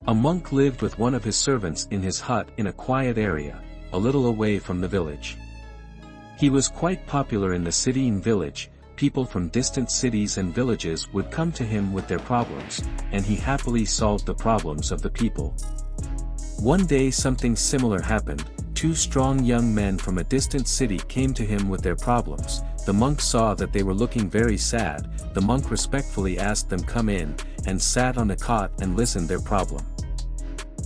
A monk lived with one of his servants in his hut in a quiet area, a little away from the village. He was quite popular in the city and village. People from distant cities and villages would come to him with their problems, and he happily solved the problems of the people. One day something similar happened. Two strong young men from a distant city came to him with their problems. The monk saw that they were looking very sad. The monk respectfully asked them come in, and sat on a cot and listened their problem.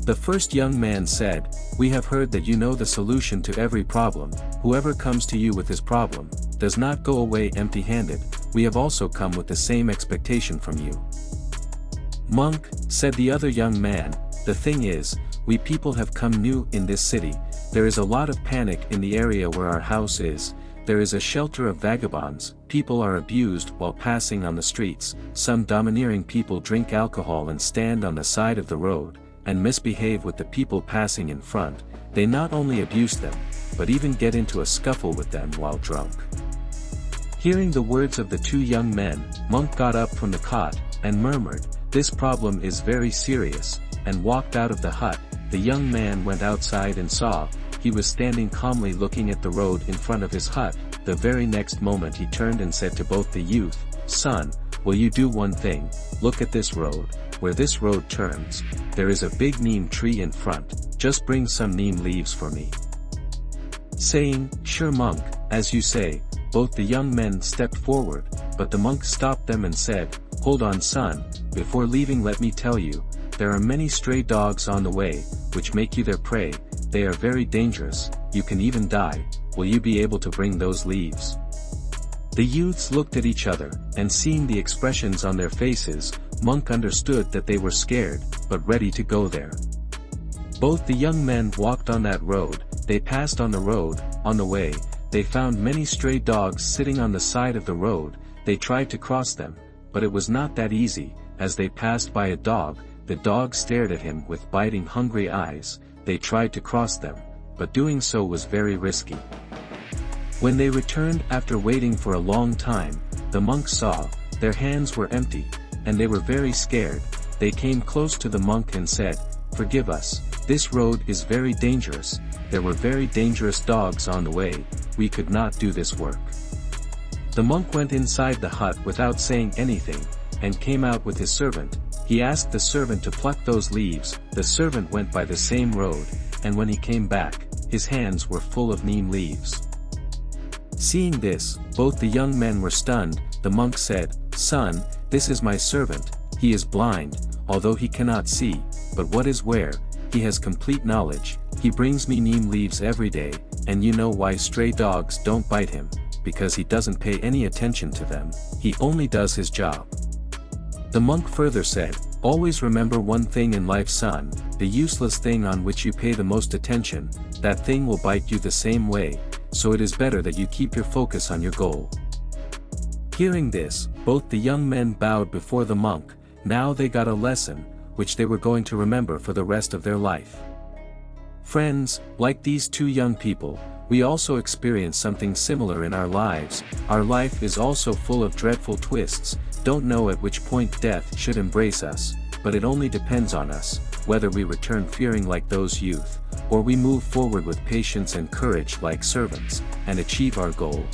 The first young man said, "We have heard that you know the solution to every problem. Whoever comes to you with his problem does not go away empty-handed. We have also come with the same expectation from you." "Monk," said the other young man, "the thing is, we people have come new in this city. There is a lot of panic in the area where our house is. There is a shelter of vagabonds. People are abused while passing on the streets. Some domineering people drink alcohol and stand on the side of the road, and misbehave with the people passing in front. They not only abuse them, but even get into a scuffle with them while drunk." Hearing the words of the two young men, Monk got up from the cot, and murmured, "This problem is very serious," and walked out of the hut. The young man went outside and saw, he was standing calmly looking at the road in front of his hut. The very next moment he turned and said to both the youth, "Son, will you do one thing? Look at this road. Where this road turns, there is a big neem tree in front. Just bring some neem leaves for me." Saying, "Sure monk, as you say," both the young men stepped forward, but the monk stopped them and said, "Hold on son, before leaving let me tell you, there are many stray dogs on the way, which make you their prey. They are very dangerous, you can even die. Will you be able to bring those leaves?" The youths looked at each other, and seeing the expressions on their faces, Monk understood that they were scared, but ready to go there. Both the young men walked on that road. They passed on the road. On the way, they found many stray dogs sitting on the side of the road. They tried to cross them, but it was not that easy. As they passed by a dog, the dog stared at him with biting hungry eyes. They tried to cross them, but doing so was very risky. When they returned after waiting for a long time, the monk saw, their hands were empty, and they were very scared. They came close to the monk and said, "Forgive us, this road is very dangerous. There were very dangerous dogs on the way. We could not do this work." The monk went inside the hut without saying anything, and came out with his servant. He asked the servant to pluck those leaves. The servant went by the same road, and when he came back, his hands were full of neem leaves. Seeing this, both the young men were stunned. The monk said, "Son, this is my servant. He is blind, although he cannot see, but what is where, he has complete knowledge. He brings me neem leaves every day, and you know why stray dogs don't bite him, because he doesn't pay any attention to them. He only does his job." The monk further said, "Always remember one thing in life son, the useless thing on which you pay the most attention, that thing will bite you the same way, so it is better that you keep your focus on your goal." Hearing this, both the young men bowed before the monk. Now they got a lesson, which they were going to remember for the rest of their life. Friends, like these two young people, we also experience something similar in our lives. Our life is also full of dreadful twists. Don't know at which point death should embrace us, but it only depends on us, whether we return fearing like those youth, or we move forward with patience and courage like servants, and achieve our goal.